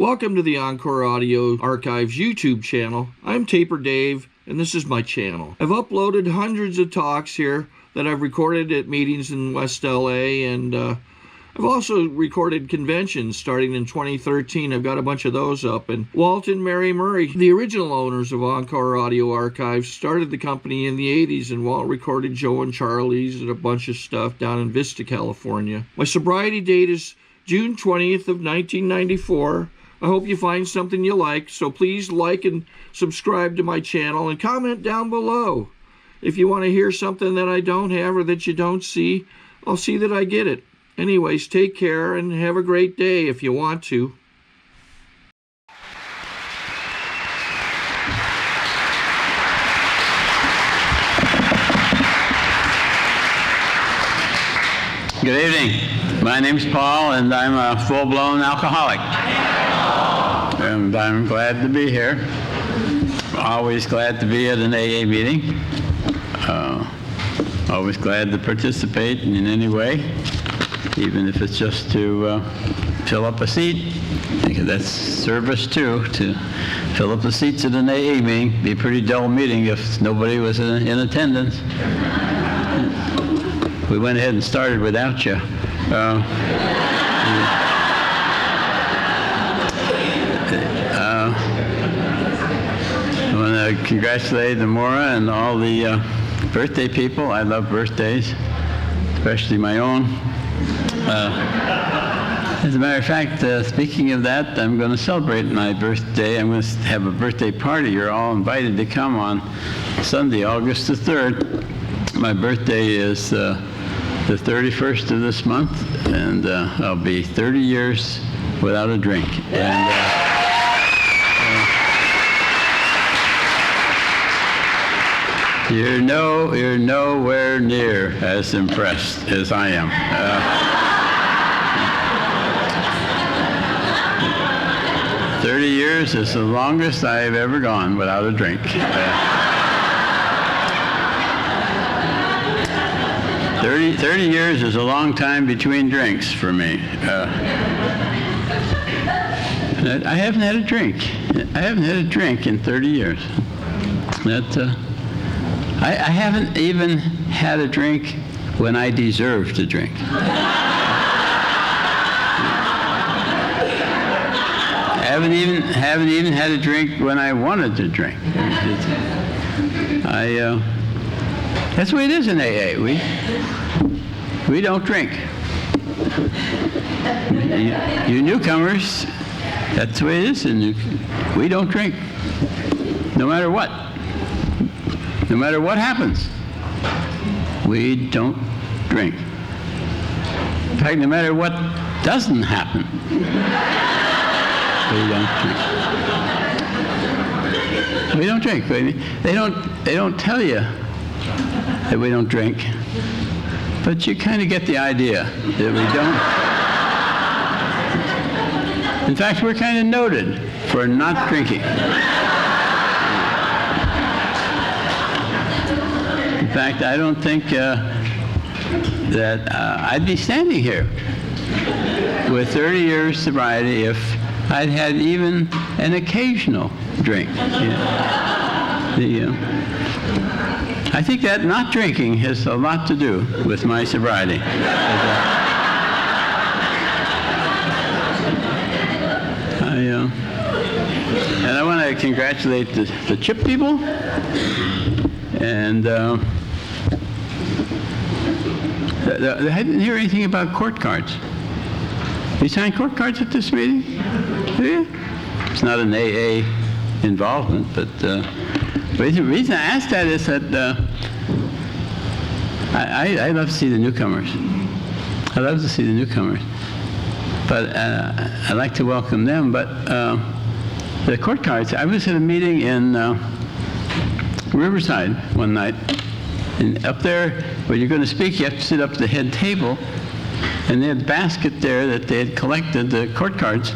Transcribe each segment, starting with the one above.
Welcome to the Encore Audio Archives YouTube channel. I'm Taper Dave, and this is my channel. I've uploaded hundreds of talks here that I've recorded at meetings in West LA, and I've also recorded conventions starting in 2013. I've got a bunch of those up. And Walt and Mary Murray, the original owners of Encore Audio Archives, started the company in the 80s, and Walt recorded Joe and Charlie's and a bunch of stuff down in Vista, California. My sobriety date is June 20th of 1994. I hope you find something you like, so please like and subscribe to my channel and comment down below. If you want to hear something that I don't have or that you don't see, I'll see that I get it. Anyways, take care and have a great day if you want to. Good evening. My name's Paul, and I'm a full-blown alcoholic. And I'm glad to be here. Always glad to be at an AA meeting. Always glad to participate in any way, even if it's just to fill up a seat, because that's service too, to fill up the seats at an AA meeting. Be a pretty dull meeting if nobody was in attendance. We went ahead and started without you. I want to congratulate Amora and all the birthday people. I love birthdays, especially my own. As a matter of fact, speaking of that, I'm going to celebrate my birthday. I'm going to have a birthday party. You're all invited to come on Sunday, August the 3rd. My birthday is the 31st of this month, and I'll be 30 years without a drink. And you're nowhere near as impressed as I am. 30 years is the longest I've ever gone without a drink. 30 years is a long time between drinks for me. I haven't had a drink. I haven't had a drink in 30 years. I haven't even had a drink when I deserve to drink. Haven't even had a drink when I wanted to drink. That's the way it is in AA. We don't drink. You newcomers, that's the way it is. We don't drink, no matter what. No matter what happens, we don't drink. In fact, no matter what doesn't happen, we don't drink. We don't drink. They don't tell you that we don't drink, but you kind of get the idea that we don't. In fact, we're kind of noted for not drinking. In fact, I don't think that I'd be standing here with 30 years sobriety if I'd had even an occasional drink. I think that not drinking has a lot to do with my sobriety. And I want to congratulate the CHIP people. And I didn't hear anything about court cards. You sign court cards at this meeting? Do you? It's not an AA involvement, but the reason I asked that is that I love to see the newcomers. I love to see the newcomers. But I like to welcome them. But the court cards, I was at a meeting in Riverside one night, and up there, when you're going to speak, you have to sit up at the head table, and they had a basket there that they had collected the court cards,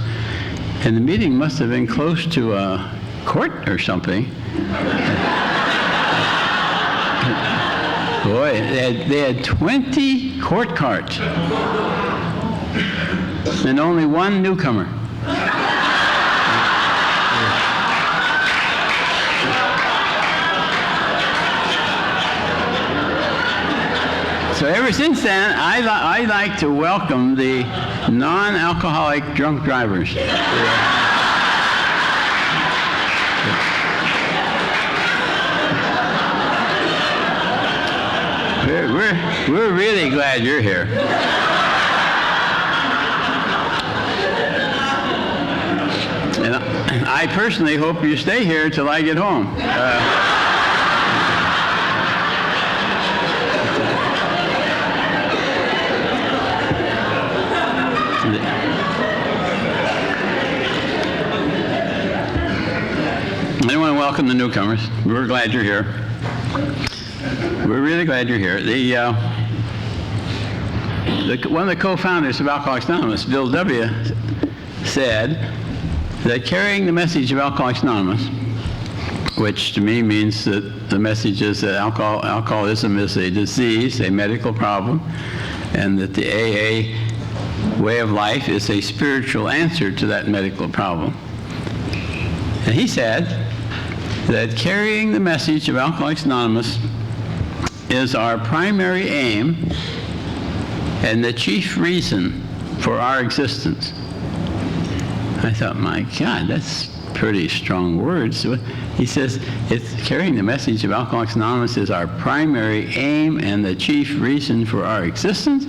and the meeting must have been close to a court or something. Boy, they had 20 court cards, and only one newcomer. So ever since then, I like to welcome the non-alcoholic drunk drivers. We're really glad you're here. And I personally hope you stay here till I get home. I want to welcome the newcomers. We're glad you're here. We're really glad you're here. One of the co-founders of Alcoholics Anonymous, Bill W., said that carrying the message of Alcoholics Anonymous, which to me means that the message is that alcoholism is a disease, a medical problem, and that the AA way of life is a spiritual answer to that medical problem. And he said that carrying the message of Alcoholics Anonymous is our primary aim and the chief reason for our existence. I thought, my God, that's pretty strong words. He says, it's carrying the message of Alcoholics Anonymous is our primary aim and the chief reason for our existence.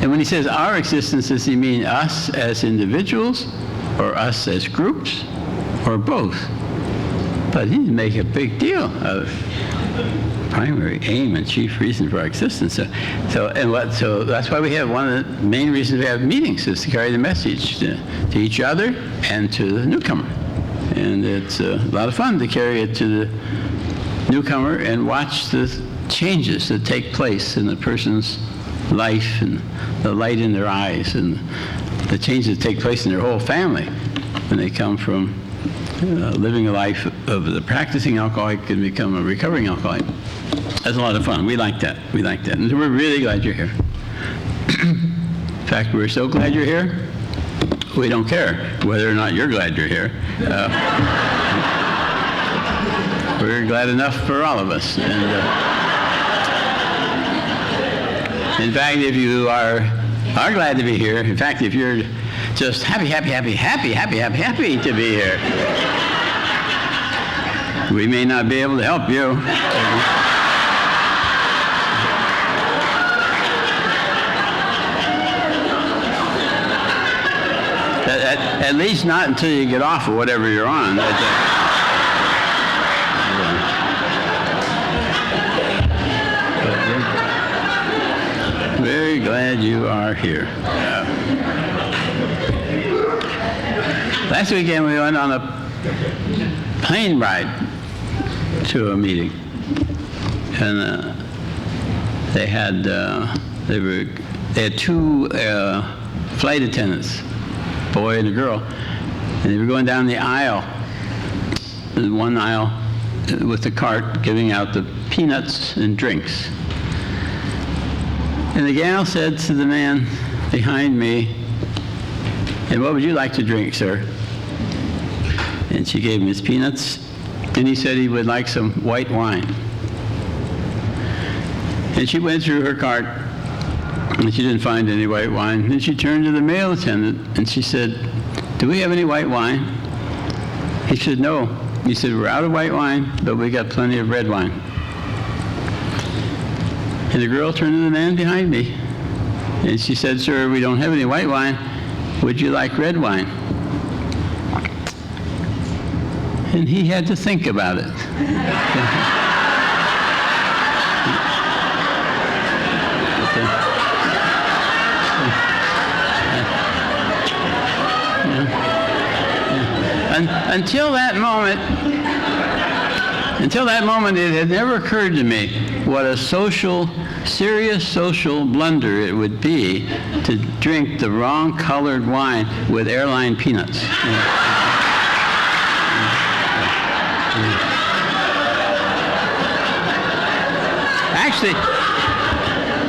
And when he says our existence, does he mean us as individuals or us as groups or both? But he didn't make a big deal of primary aim and chief reason for our existence. So that's why we have, one of the main reasons we have meetings is to carry the message to each other and to the newcomer. And it's a lot of fun to carry it to the newcomer and watch the changes that take place in the person's life and the light in their eyes and the changes that take place in their whole family when they come from living a life of the practicing alcoholic and become a recovering alcoholic. That's a lot of fun. We like that. We like that. And we're really glad you're here. In fact, we're so glad you're here, we don't care whether or not you're glad you're here. We're glad enough for all of us. And in fact, if you are glad to be here, in fact, if you're just happy to be here, we may not be able to help you. At least not until you get off of whatever you're on. Very glad you are here. Last weekend we went on a plane ride to a meeting, and they had two flight attendants, a boy and a girl, and they were going down the aisle, one aisle with the cart giving out the peanuts and drinks. And the gal said to the man behind me, "And what would you like to drink, sir?" And she gave him his peanuts, and he said he would like some white wine. And she went through her cart, and she didn't find any white wine. Then she turned to the male attendant, and she said, "Do we have any white wine?" He said, "No." He said, "We're out of white wine, but we got plenty of red wine." And the girl turned to the man behind me, and she said, "Sir, we don't have any white wine. Would you like red wine?" And he had to think about it. Until that moment, it had never occurred to me what a serious social blunder it would be to drink the wrong colored wine with airline peanuts.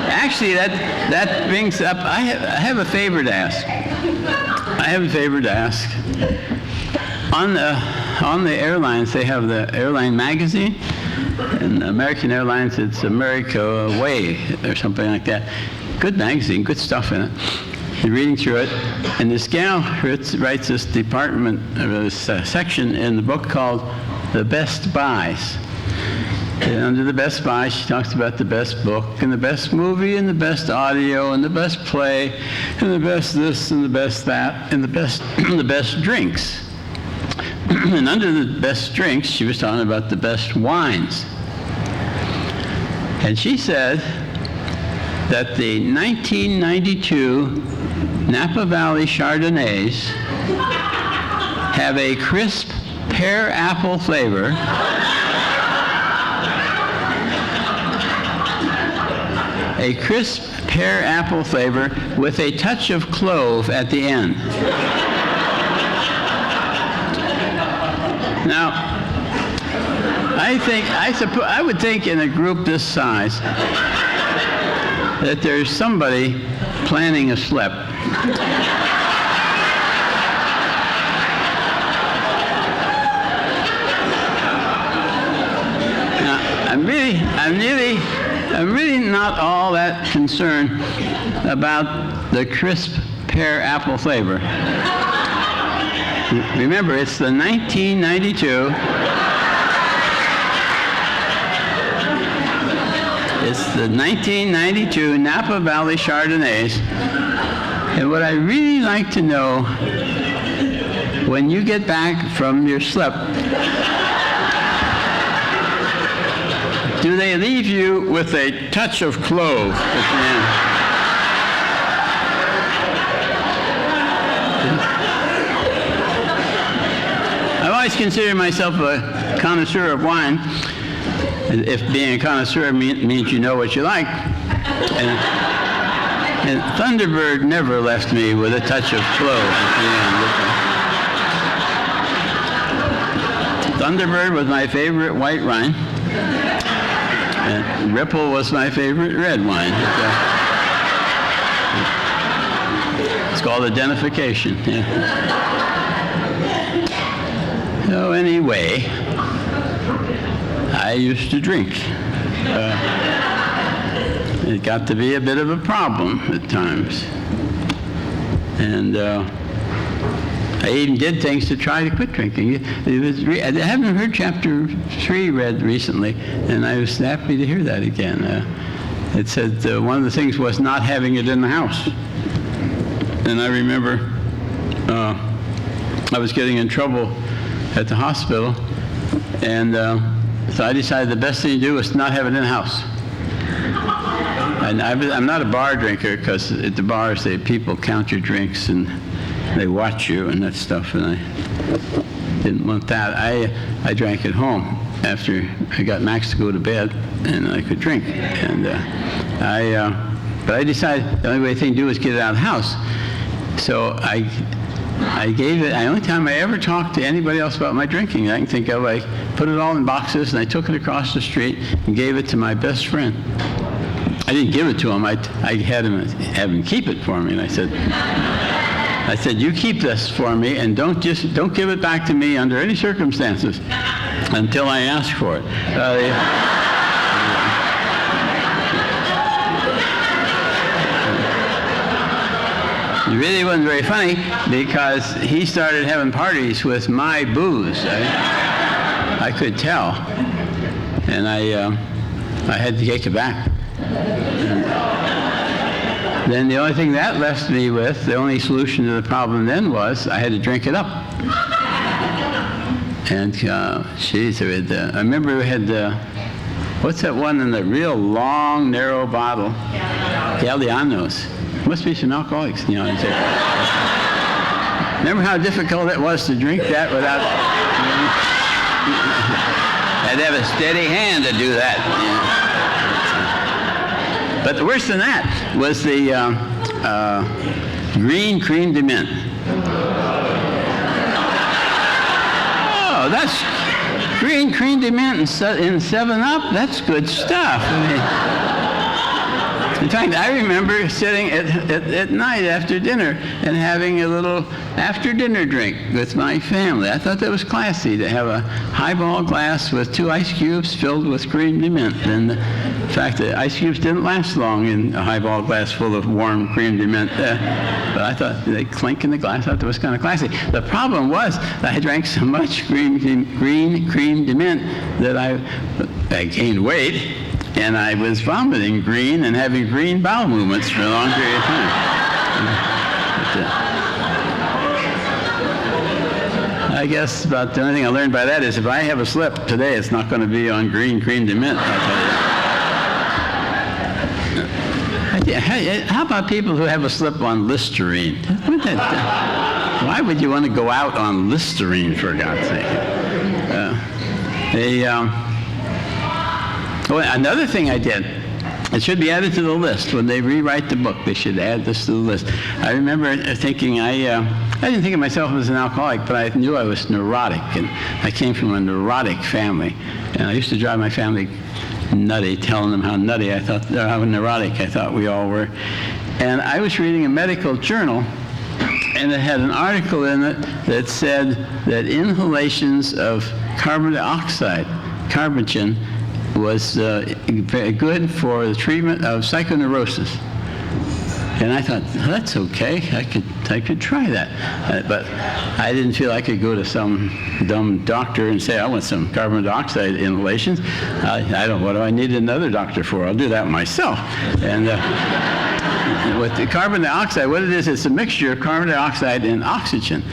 Actually, that brings up, I have a favor to ask. On the airlines, they have the airline magazine, In American Airlines, it's America Way or something like that. Good magazine, good stuff in it. You're reading through it, and this gal writes this department, this section in the book called The Best Buys. And under the Best Buy, she talks about the best book, and the best movie, and the best audio, and the best play, and the best this, and the best that, and the best, the best drinks. And under the best drinks, she was talking about the best wines. And she said that the 1992 Napa Valley Chardonnays have a crisp pear apple flavor with a touch of clove at the end. Now, I would think in a group this size that there's somebody planning a slip. Now, I'm really not all that concerned about the crisp pear apple flavor. Remember, it's the 1992. It's the 1992 Napa Valley Chardonnays. And what I really like to know, when you get back from your slip, do they leave you with a touch of clove at the end? I've always considered myself a connoisseur of wine. If being a connoisseur means you know what you like. And Thunderbird never left me with a touch of clove at the end. Thunderbird was my favorite white wine. And Ripple was my favorite red wine. It's called identification. Yeah. So anyway, I used to drink. It got to be a bit of a problem at times. And I even did things to try to quit drinking. I haven't heard chapter 3 read recently, and I was happy to hear that again. It said one of the things was not having it in the house. And I remember I was getting in trouble at the hospital, and so I decided the best thing to do was to not have it in the house. And I'm not a bar drinker, because at the bars, people count your drinks and they watch you and that stuff, and I didn't want that. I drank at home after I got Max to go to bed, and I could drink. And but I decided the only thing to do was get it out of the house. So I gave it. The only time I ever talked to anybody else about my drinking, I can think of, I put it all in boxes, and I took it across the street and gave it to my best friend. I didn't give it to him. I had him have him keep it for me, and I said, you keep this for me, and don't give it back to me under any circumstances until I ask for it. It really wasn't very funny, because he started having parties with my booze. I could tell, and I had to take it back. Then the only thing that left me with, the only solution to the problem then was I had to drink it up. And geez, I remember we had, what's that one in the real long, narrow bottle? The Al-Ano's. Must be some alcoholics, you know. Remember how difficult it was to drink that without, had to have a steady hand to do that. You know. But worse than that was the green creme de mint. Oh, that's green creme de mint in 7-Up. That's good stuff. I mean, In fact, I remember sitting at night after dinner and having a little after-dinner drink with my family. I thought that was classy to have a highball glass with 2 ice cubes filled with cream de mint. And in fact, the ice cubes didn't last long in a highball glass full of warm cream de mint. But I thought they clink in the glass. I thought that was kind of classy. The problem was that I drank so much green cream de mint that I gained weight. And I was vomiting green and having green bowel movements for a long period of time. I guess about the only thing I learned by that is if I have a slip today, it's not going to be on green cream de mint, I'll tell you. How about people who have a slip on Listerine? Why would you want to go out on Listerine, for God's sake? Another thing I did, it should be added to the list. When they rewrite the book, they should add this to the list. I remember thinking, I didn't think of myself as an alcoholic, but I knew I was neurotic, and I came from a neurotic family. And I used to drive my family nutty, telling them how nutty I thought, how neurotic I thought we all were. And I was reading a medical journal, and it had an article in it that said that inhalations of carbon dioxide, carbogen, was good for the treatment of psychoneurosis. And I thought, that's okay, I could try that. But I didn't feel I could go to some dumb doctor and say, I want some carbon dioxide inhalations. What do I need another doctor for? I'll do that myself. And with the carbon dioxide, what it is, it's a mixture of carbon dioxide and oxygen.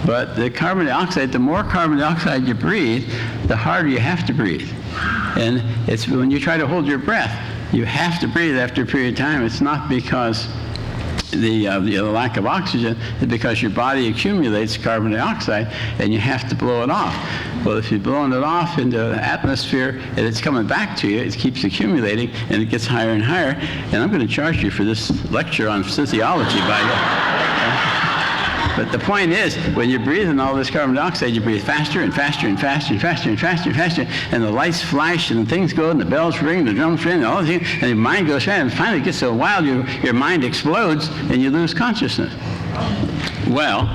But the carbon dioxide, the more carbon dioxide you breathe, the harder you have to breathe. And it's when you try to hold your breath, you have to breathe after a period of time. It's not because the lack of oxygen, it's because your body accumulates carbon dioxide and you have to blow it off. Well, if you're blowing it off into the atmosphere and it's coming back to you, it keeps accumulating and it gets higher and higher. And I'm going to charge you for this lecture on physiology, by the way. But the point is, when you're breathing all this carbon dioxide, you breathe faster and faster and faster and faster and faster and faster, and the lights flash and the things go and the bells ring and the drums ring and all these things, and your mind goes fast, and finally it gets so wild your mind explodes and you lose consciousness. Well,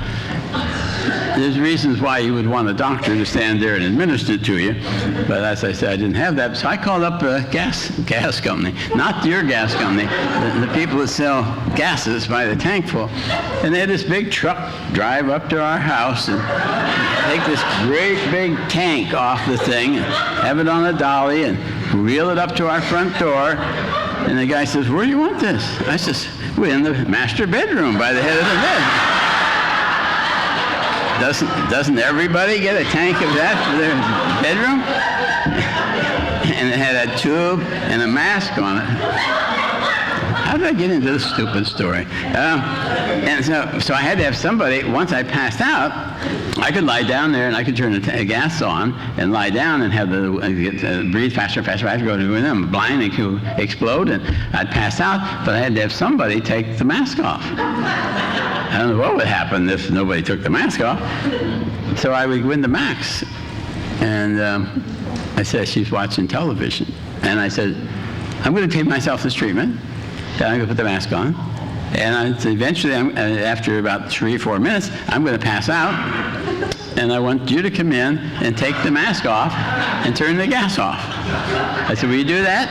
there's reasons why you would want a doctor to stand there and administer it to you, but as I said, I didn't have that, so I called up a gas company, not your gas company, the people that sell gases by the tankful, and they had this big truck drive up to our house and take this great big tank off the thing and have it on a dolly and reel it up to our front door, and the guy says, where do you want this? I says, we're in the master bedroom by the head of the bed. Doesn't everybody get a tank of that for their bedroom? And it had a tube and a mask on it. How did I get into this stupid story? And so I had to have somebody, once I passed out, I could lie down there and I could turn the gas on and lie down and have breathe faster, go to them, blind and could explode, and I'd pass out, but I had to have somebody take the mask off. I don't know what would happen if nobody took the mask off. So I would go into Max, and I said, she's watching television. And I said, I'm going to take myself this treatment, then I'm going to put the mask on. And eventually, after about 3 or 4 minutes, I'm going to pass out, and I want you to come in and take the mask off and turn the gas off. I said, will you do that?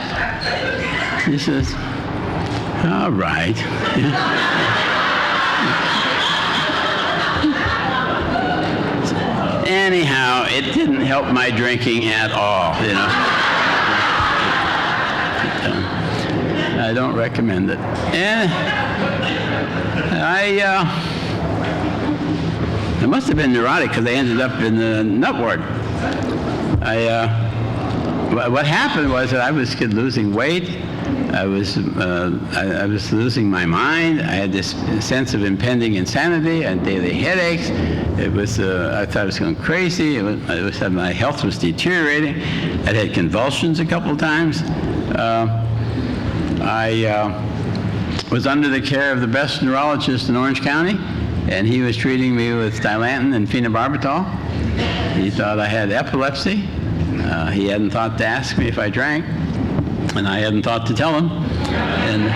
He says, all right. Anyhow, it didn't help my drinking at all, you know. I don't recommend it. And I must have been neurotic because I ended up in the nut ward. What happened was that I was losing weight. I was losing my mind. I had this sense of impending insanity. I had daily headaches. It was I thought I was going crazy. My health was deteriorating. I'd had convulsions a couple of times. I was under the care of the best neurologist in Orange County, and he was treating me with Dilantin and phenobarbital. He thought I had epilepsy. He hadn't thought to ask me if I drank. And I hadn't thought to tell him. And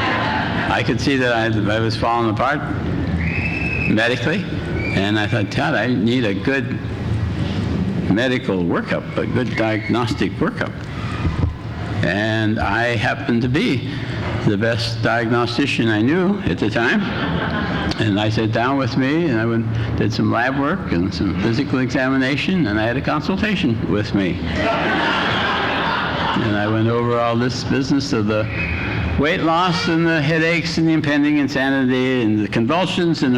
I could see that I was falling apart medically. And I thought, Todd, I need a good medical workup, a good diagnostic workup. And I happened to be the best diagnostician I knew at the time. And I sat down with me, and I did some lab work and some physical examination, and I had a consultation with me. And I went over all this business of the weight loss and the headaches and the impending insanity and the convulsions, and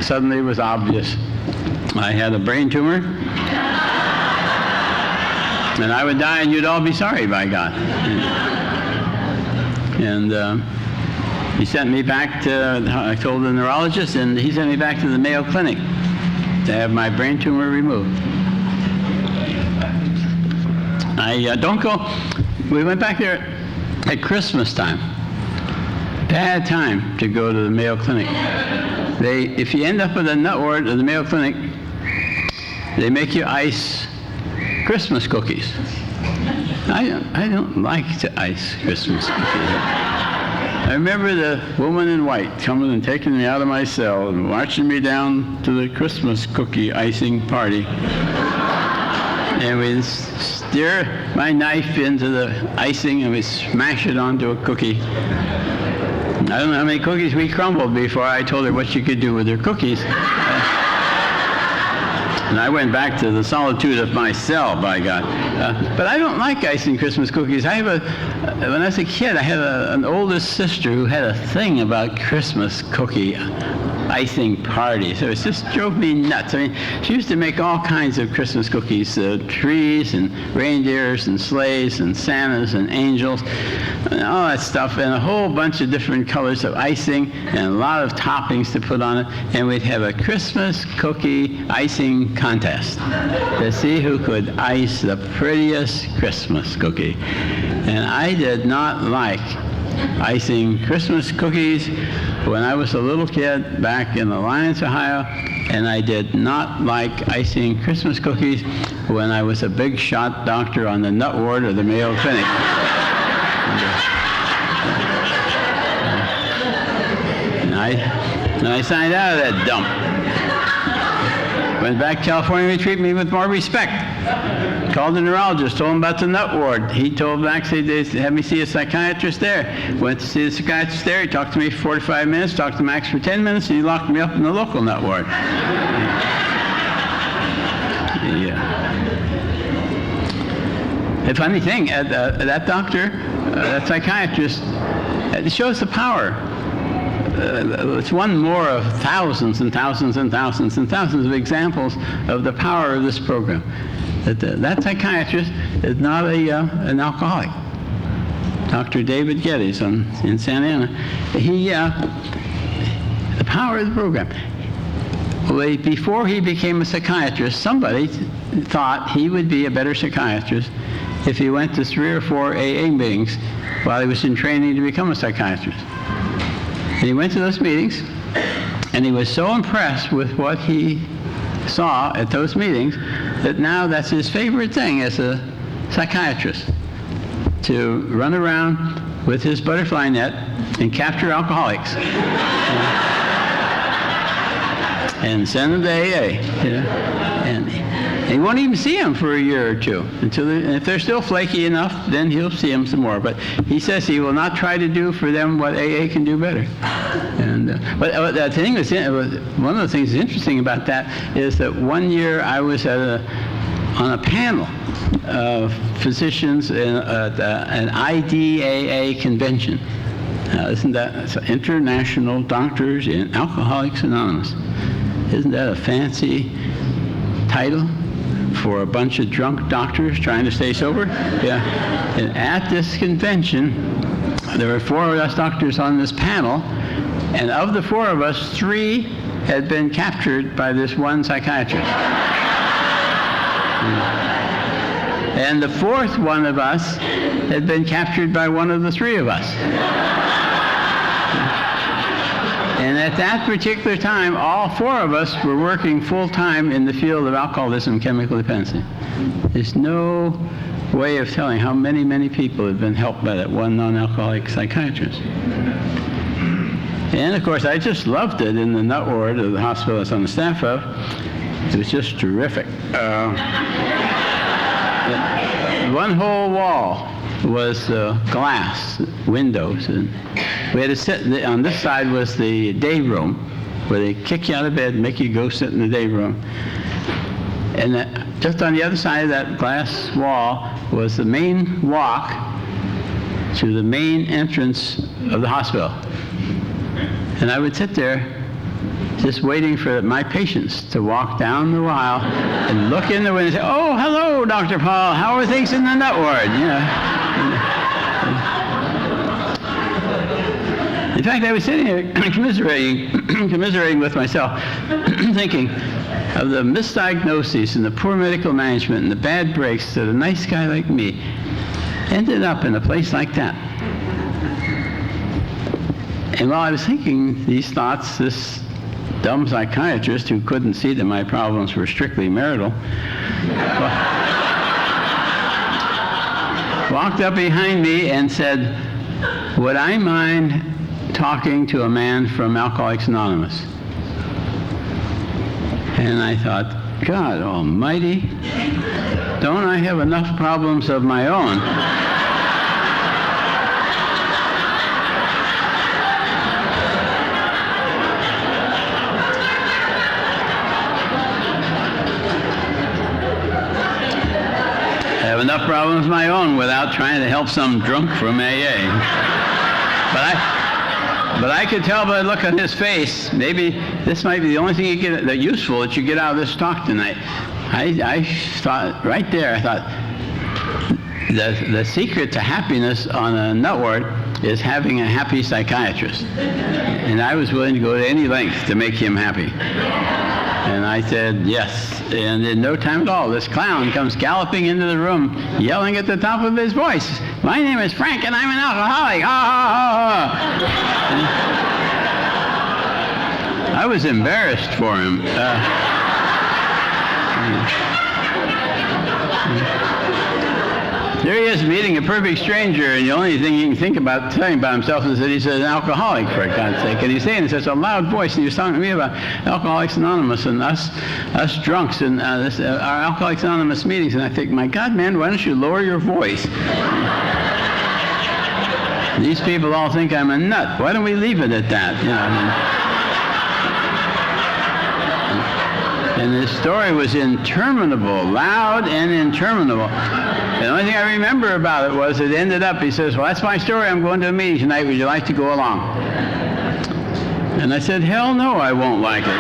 suddenly it was obvious. I had a brain tumor, and I would die, and you'd all be sorry, by God. And he sent me back to, I told the neurologist, and he sent me back to the Mayo Clinic to have my brain tumor removed. We went back there at Christmas time. Bad time to go to the Mayo Clinic. If you end up in the nut ward of the Mayo Clinic, they make you ice Christmas cookies. I don't like to ice Christmas cookies. I remember the woman in white coming and taking me out of my cell and marching me down to the Christmas cookie icing party. And we'd steer my knife into the icing and we'd smash it onto a cookie. I don't know how many cookies we crumbled before I told her what she could do with her cookies. And I went back to the solitude of my cell, by God. But I don't like icing Christmas cookies. When I was a kid, I had an oldest sister who had a thing about Christmas cookie icing parties. So it just drove me nuts. I mean, she used to make all kinds of Christmas cookies, trees and reindeers and sleighs and Santas and angels and all that stuff, and a whole bunch of different colors of icing and a lot of toppings to put on it. And we'd have a Christmas cookie icing contest to see who could ice the prettiest Christmas cookie. And I did not like icing Christmas cookies when I was a little kid back in Alliance, Ohio, and I did not like icing Christmas cookies when I was a big shot doctor on the nut ward of the Mayo Clinic. And I signed out of that dump. Went back to California to treat me with more respect. Called the neurologist, told him about the nut ward. He told Max they had me see a psychiatrist there. Went to see the psychiatrist there. He talked to me for 45 minutes, talked to Max for 10 minutes, and he locked me up in the local nut ward. The funny thing, that doctor, that psychiatrist, it shows the power. It's one more of thousands and thousands and thousands and thousands of examples of the power of this program. That psychiatrist is not an alcoholic. Dr. David Geddes in Santa Ana. The power of the program. Before he became a psychiatrist, somebody thought he would be a better psychiatrist if he went to 3 or 4 AA meetings while he was in training to become a psychiatrist. And he went to those meetings, and he was so impressed with what he saw at those meetings that now that's his favorite thing as a psychiatrist, to run around with his butterfly net and capture alcoholics and send them to AA. And he won't even see them for a year or two. And if they're still flaky enough, then he'll see them some more. But he says he will not try to do for them what AA can do better. But the thing one of the things that's interesting about that is that one year I was on a panel of physicians at an IDAA convention. Isn't that International Doctors in Alcoholics Anonymous? Isn't that a fancy title for a bunch of drunk doctors trying to stay sober? Yeah. And at this convention, there were 4 of us doctors on this panel, and of the 4 of us, 3 had been captured by this one psychiatrist. And the 4th one of us had been captured by one of the 3 of us. And at that particular time, all four of us were working full-time in the field of alcoholism and chemical dependency. There's no way of telling how many, many people have been helped by that one non-alcoholic psychiatrist. And of course, I just loved it in the nut ward of the hospital I was on the staff of. It was just terrific. One whole wall was glass windows, and we had to sit. On this side was the day room, where they kick you out of bed, make you go sit in the day room. And just on the other side of that glass wall was the main walk to the main entrance of the hospital. And I would sit there just waiting for my patients to walk down the aisle and look in the window and say, "Oh, hello, Dr. Paul. How are things in the nut ward?" You know. In fact, I was sitting here commiserating with myself, thinking of the misdiagnoses and the poor medical management and the bad breaks that a nice guy like me ended up in a place like that. And while I was thinking these thoughts, this dumb psychiatrist who couldn't see that my problems were strictly marital walked up behind me and said, "Would I mind talking to a man from Alcoholics Anonymous?" And I thought, God almighty, don't I have enough problems of my own? Enough problems of my own without trying to help some drunk from AA. But I could tell by the look on his face, maybe this might be the only thing you get that useful that you get out of this talk tonight. I thought right there, I thought the secret to happiness on a nut ward is having a happy psychiatrist. And I was willing to go to any length to make him happy. And I said, yes. And in no time at all, this clown comes galloping into the room, yelling at the top of his voice, "My name is Frank, and I'm an alcoholic. Ha, ha, ha, ha." I was embarrassed for him. There he is meeting a perfect stranger, and the only thing he can think about telling about himself is that he's an alcoholic, for God's sake. And he's saying in such a loud voice, and he was talking to me about Alcoholics Anonymous and us drunks and our Alcoholics Anonymous meetings. And I think, my God, man, why don't you lower your voice? These people all think I'm a nut. Why don't we leave it at that? You know, and the story was interminable, loud and interminable. The only thing I remember about it was it ended up, he says, "Well, that's my story. I'm going to a meeting tonight. Would you like to go along?" And I said, "Hell no, I won't like it."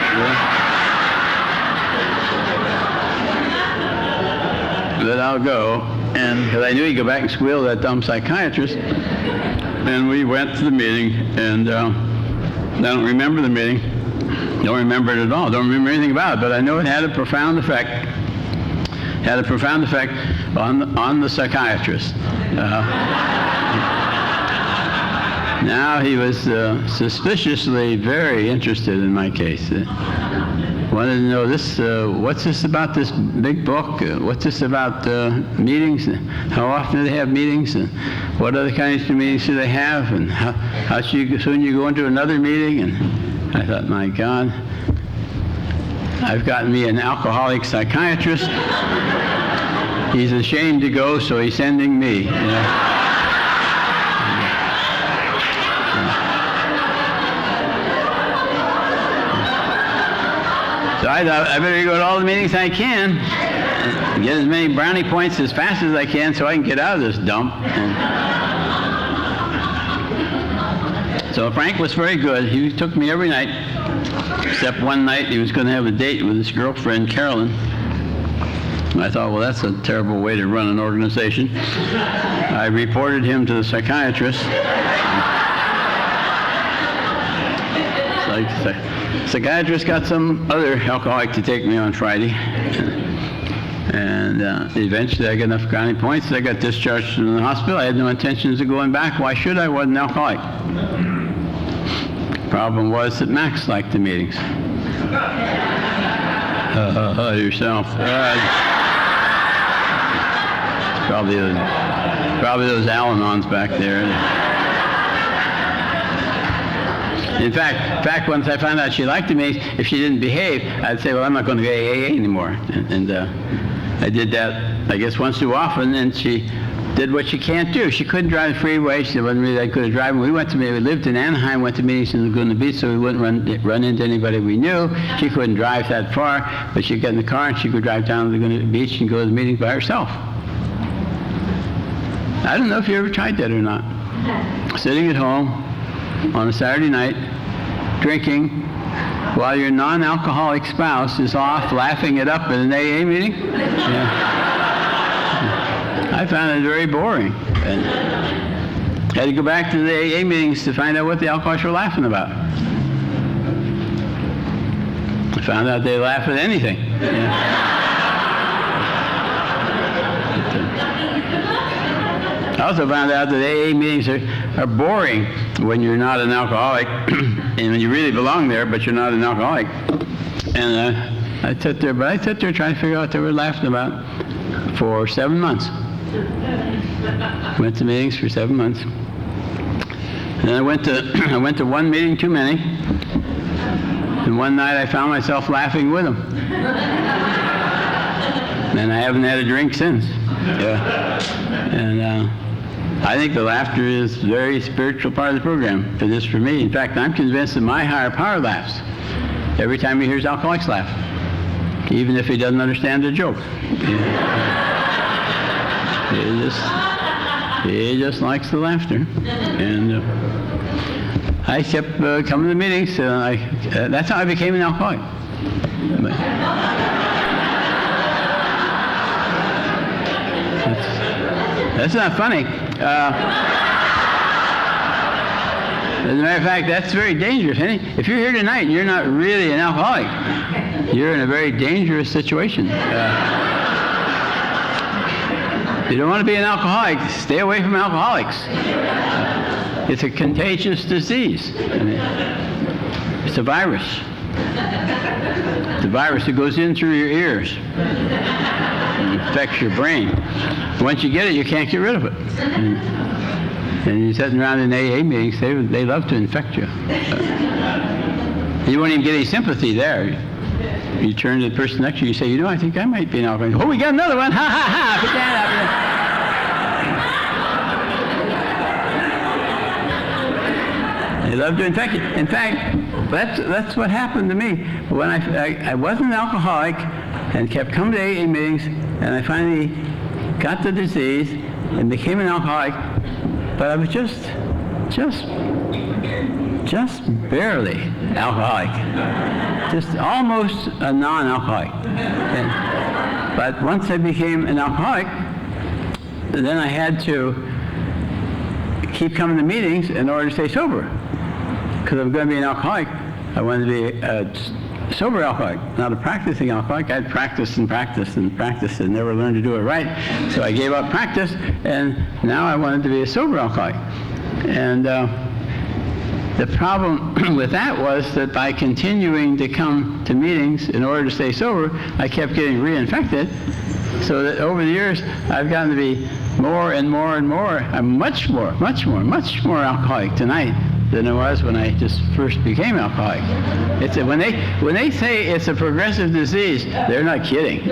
But I'll go. And because I knew he'd go back and squeal at that dumb psychiatrist. And we went to the meeting, and I don't remember the meeting. Don't remember it at all. Don't remember anything about it, but I know it had a profound effect. Had a profound effect on the psychiatrist. Now he was suspiciously very interested in my case. Wanted to know this. What's this about this big book? What's this about meetings? How often do they have meetings? And what other kinds of meetings do they have? And how soon you go into another meeting? And I thought, my God, I've gotten me an alcoholic psychiatrist. He's ashamed to go, so he's sending me. You know? So I thought I better go to all the meetings I can, and get as many brownie points as fast as I can, so I can get out of this dump. And so Frank was very good. He took me every night, except one night he was going to have a date with his girlfriend, Carolyn. And I thought, well, that's a terrible way to run an organization. I reported him to the psychiatrist. Psychiatrist got some other alcoholic to take me on Friday. And eventually I got enough brownie points. I got discharged from the hospital. I had no intentions of going back. Why should I? I wasn't an alcoholic. Problem was that Max liked the meetings. Yourself. Probably those Al-Anons back there. In fact, once I found out she liked the meetings, if she didn't behave, I'd say, well, I'm not going to go to AA anymore. And I did that, I guess, once too often, and she did what she can't do. She couldn't drive the freeway. She wasn't really that good at driving. We lived in Anaheim, went to meetings in Laguna Beach, so we wouldn't run into anybody we knew. She couldn't drive that far, but she'd get in the car and she could drive down to Laguna Beach and go to the meetings by herself. I don't know if you ever tried that or not. Sitting at home on a Saturday night, drinking, while your non-alcoholic spouse is off laughing it up at an AA meeting. Yeah. I found it very boring. And had to go back to the AA meetings to find out what the alcoholics were laughing about. I found out they laugh at anything. Yeah. I also found out that AA meetings are boring when you're not an alcoholic, and when you really belong there, but you're not an alcoholic. And I sat there trying to figure out what they were laughing about for 7 months. Went to meetings for 7 months. And then I went to one meeting too many. And one night I found myself laughing with them. And I haven't had a drink since. Yeah. And I think the laughter is a very spiritual part of the program. It is for me. In fact, I'm convinced that my higher power laughs every time he hears alcoholics laugh, even if he doesn't understand the joke. He just likes the laughter. And I kept coming to meetings. That's how I became an alcoholic. That's not funny. As a matter of fact, that's very dangerous. If you're here tonight and you're not really an alcoholic, you're in a very dangerous situation. You don't want to be an alcoholic. Stay away from alcoholics. It's a contagious disease. It's a virus. It's a virus that goes in through your ears and affects your brain. Once you get it, you can't get rid of it. And you're sitting around in AA meetings, they love to infect you. You won't even get any sympathy there. You turn to the person next to you, you say, I think I might be an alcoholic. Oh, we got another one. Ha, ha, ha. Put that up. They love to infect you. In fact, that's what happened to me. When I wasn't an alcoholic and kept coming to AA meetings, and I finally got the disease and became an alcoholic, but I was just barely alcoholic, just almost a non-alcoholic. But once I became an alcoholic, then I had to keep coming to meetings in order to stay sober. Because I'm going to be an alcoholic, I wanted to be a sober alcoholic, not a practicing alcoholic. I'd practiced and practiced and practiced and never learned to do it right. So I gave up practice, and now I wanted to be a sober alcoholic. And the problem with that was that by continuing to come to meetings in order to stay sober, I kept getting reinfected, so that over the years, I've gotten to be more and more and more. I'm much more alcoholic tonight than I was when I just first became alcoholic. It's when they say it's a progressive disease, they're not kidding.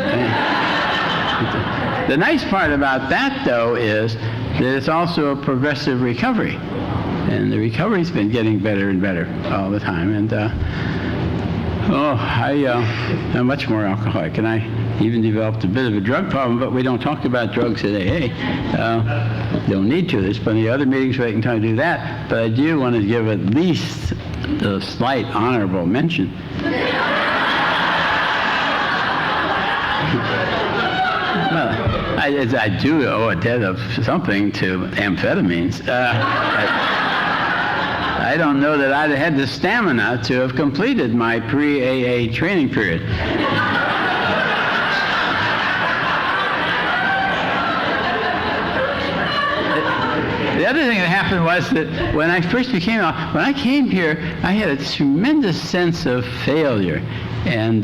The nice part about that, though, is that it's also a progressive recovery. And the recovery's been getting better and better all the time. And I'm much more alcoholic. And I even developed a bit of a drug problem, but we don't talk about drugs at AA. Don't need to. There's plenty of other meetings where I can kind of do that. But I do want to give at least a slight honorable mention. Well, I do owe a debt of something to amphetamines. I don't know that I'd have had the stamina to have completed my pre-AA training period. The other thing that happened was that when I first when I came here, I had a tremendous sense of failure, and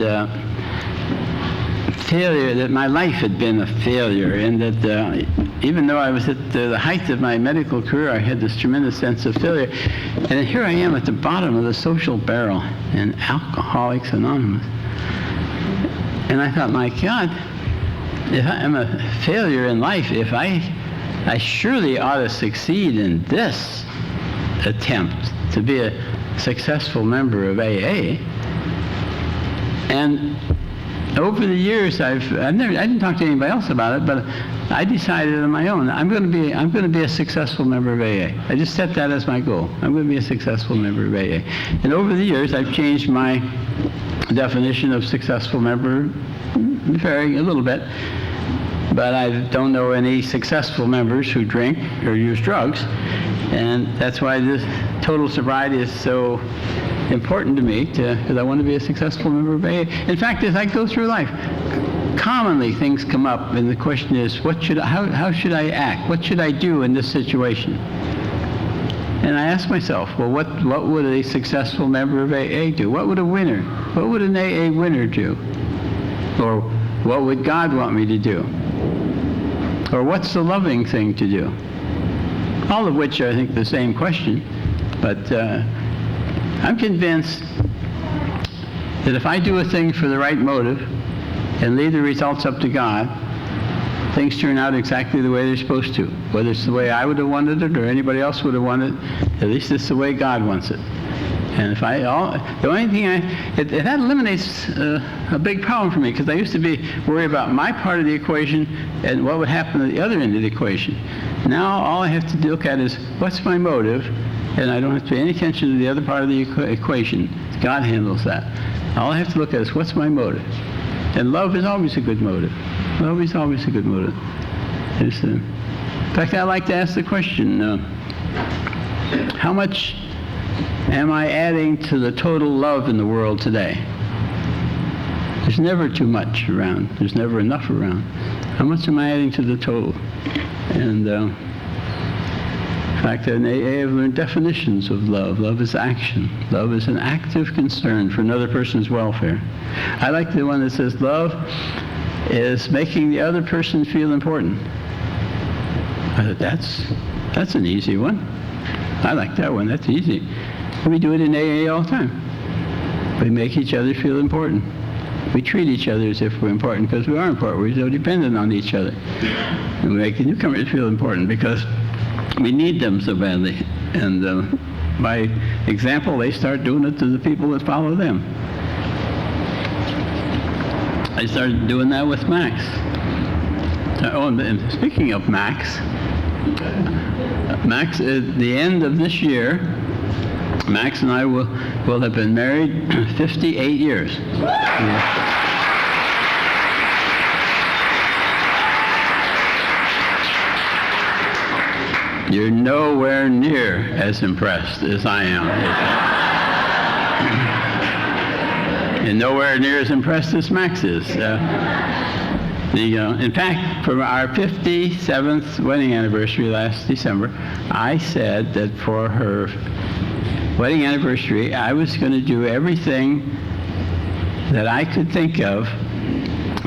failure, that my life had been a failure, and that even though I was at the height of my medical career, I had this tremendous sense of failure. And here I am at the bottom of the social barrel in Alcoholics Anonymous. And I thought, my God, if I'm a failure in life, if I surely ought to succeed in this attempt to be a successful member of AA. And over the years, I didn't talk to anybody else about it, but I decided on my own, I'm going to be a successful member of AA. I just set that as my goal. I'm going to be a successful member of AA. And over the years, I've changed my definition of successful member a little bit. But I don't know any successful members who drink or use drugs. And that's why this total sobriety is so important to me, because I want to be a successful member of AA. In fact, as I go through life, commonly things come up, and the question is, how should I act? What should I do in this situation? And I ask myself, well, what would a successful member of AA do? What would an AA winner do? Or what would God want me to do? Or what's the loving thing to do? All of which are, I think, the same question, but I'm convinced that if I do a thing for the right motive and leave the results up to God, things turn out exactly the way they're supposed to. Whether it's the way I would have wanted it or anybody else would have wanted it, at least it's the way God wants it. And if the only thing that eliminates a big problem for me, because I used to be worried about my part of the equation and what would happen at the other end of the equation. Now all I have to look at is, what's my motive? And I don't have to pay any attention to the other part of the equation. God handles that. All I have to look at is, what's my motive? And love is always a good motive. Love is always a good motive. In fact, I like to ask the question, how much am I adding to the total love in the world today? There's never too much around. There's never enough around. How much am I adding to the total? And in fact, in AA, I've learned definitions of love. Love is action. Love is an active concern for another person's welfare. I like the one that says, love is making the other person feel important. I thought, that's an easy one. I like that one. That's easy. We do it in AA all the time. We make each other feel important. We treat each other as if we're important because we are important. We're so dependent on each other. And we make the newcomers feel important because we need them so badly. And by example, they start doing it to the people that follow them. I started doing that with Max. Oh, and speaking of Max, at the end of this year, Max and I will have been married 58 years. Yeah. You're nowhere near as impressed as I am. And nowhere near as impressed as Max is. In fact, for our 57th wedding anniversary last December, I said that for her wedding anniversary, I was going to do everything that I could think of,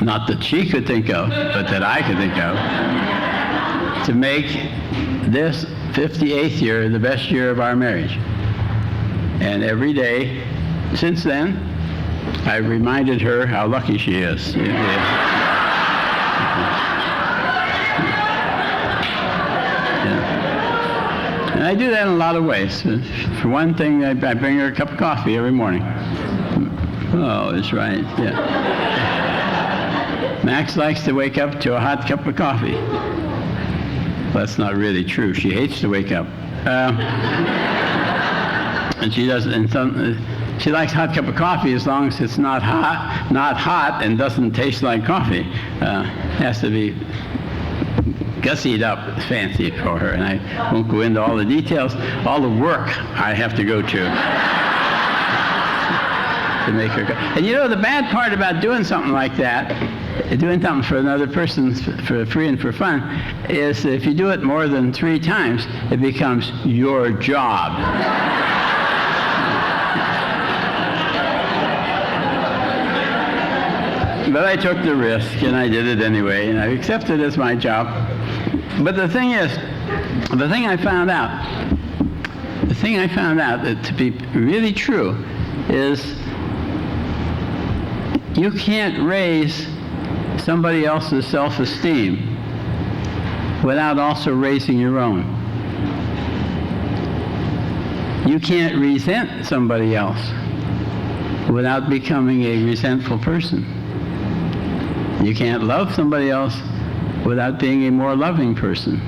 not that she could think of, but that I could think of, to make this 58th year the best year of our marriage. And every day since then, I reminded her how lucky she is. And I do that in a lot of ways. For one thing, I bring her a cup of coffee every morning. Oh, that's right, yeah. Max likes to wake up to a hot cup of coffee. Well, that's not really true. She hates to wake up. And she doesn't, and she likes a hot cup of coffee as long as it's not hot and doesn't taste like coffee. It has to be gussied up fancy for her, and I won't go into all the details, all the work I have to go to. to make her go. And you know, the bad part about doing something like that, doing something for another person for free and for fun, is if you do it more than 3 times, it becomes your job. But I took the risk, and I did it anyway, and I accepted it as my job. But the thing is, the thing I found out that to be really true is you can't raise somebody else's self-esteem without also raising your own. You can't resent somebody else without becoming a resentful person. You can't love somebody else without being a more loving person.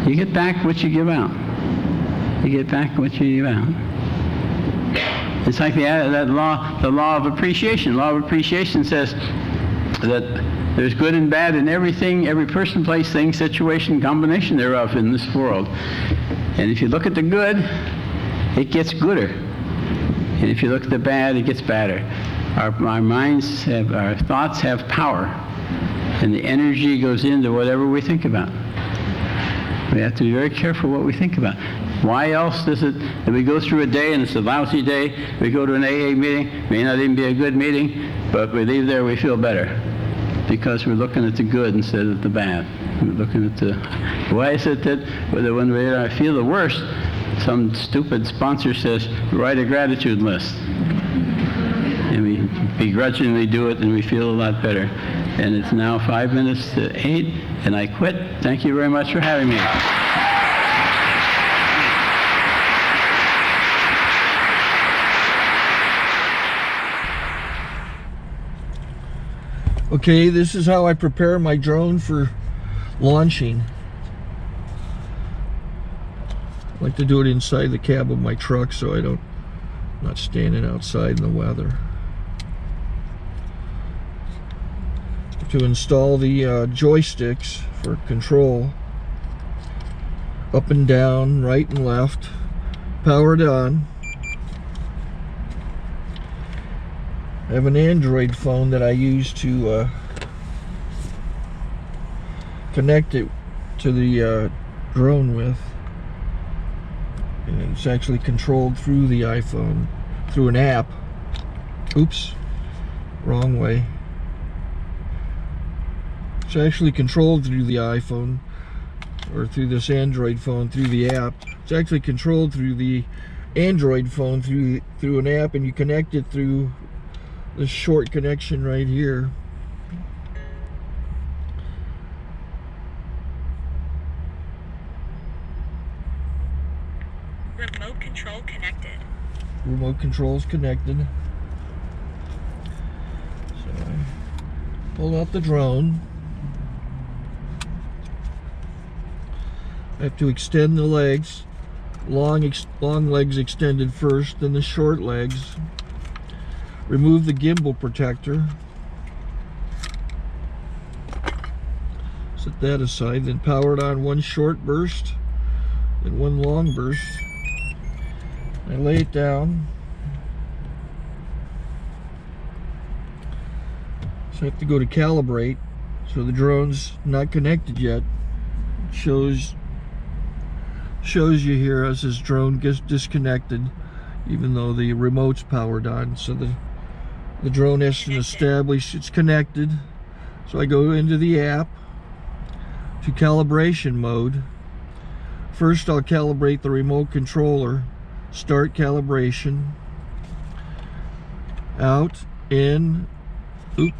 You get back what you give out. You get back what you give out. It's like the law of appreciation. Law of appreciation says that there's good and bad in everything, every person, place, thing, situation, combination thereof in this world. And if you look at the good, it gets gooder. And if you look at the bad, it gets badder. Our minds have, our thoughts have power, and the energy goes into whatever we think about. We have to be very careful what we think about. Why else is it that we go through a day and it's a lousy day, we go to an AA meeting, may not even be a good meeting, but we leave there, we feel better, because we're looking at the good instead of the bad. We're looking at the... Why is it that when we feel the worst, some stupid sponsor says, write a gratitude list? And we begrudgingly do it, and we feel a lot better. And it's now 8 minutes to 8, and I quit. Thank you very much for having me. Okay, this is how I prepare my drone for launching. I like to do it inside the cab of my truck so I'm not standing outside in the weather. To install the joysticks for control, up and down, right and left, powered on. I have an Android phone that I use to connect it to the drone with, and it's actually controlled through the iPhone, through an app. Oops, wrong way. It's actually controlled through the iPhone, or through this Android phone, through the app. It's actually controlled through the Android phone through an app, and you connect it through this short connection right here. Remote control connected. Remote control's connected. So I pull out the drone. I have to extend the legs. Long legs extended first, then the short legs. Remove the gimbal protector. Set that aside, then power it on one short burst, then one long burst. I lay it down. So I have to go to calibrate. So the drone's not connected yet. It shows you here as this drone gets disconnected, even though the remote's powered on. So the drone has to establish it's connected. So I go into the app to calibration mode. First I'll calibrate the remote controller. Start calibration. Out, in, oop,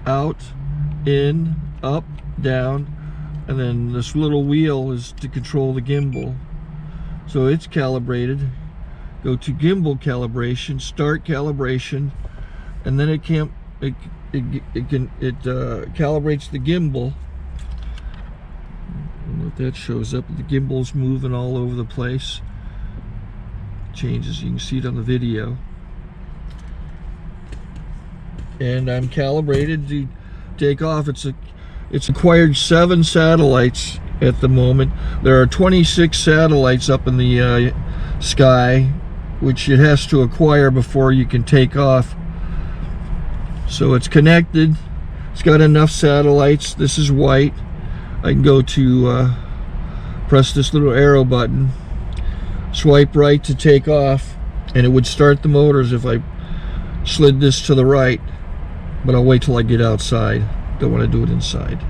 out, in, up, down, and then this little wheel is to control the gimbal. So it's calibrated. Go to gimbal calibration, start calibration, and then it calibrates the gimbal. I don't know if that shows up. The gimbal's moving all over the place. Changes, you can see it on the video. And I'm calibrated to take off. It's acquired 7 satellites at the moment. There are 26 satellites up in the sky which it has to acquire before you can take off. So it's connected. It's got enough satellites. This is white. I can go to press this little arrow button, swipe right to take off, and it would start the motors if I slid this to the right, but I'll wait till I get outside. Don't want to do it inside.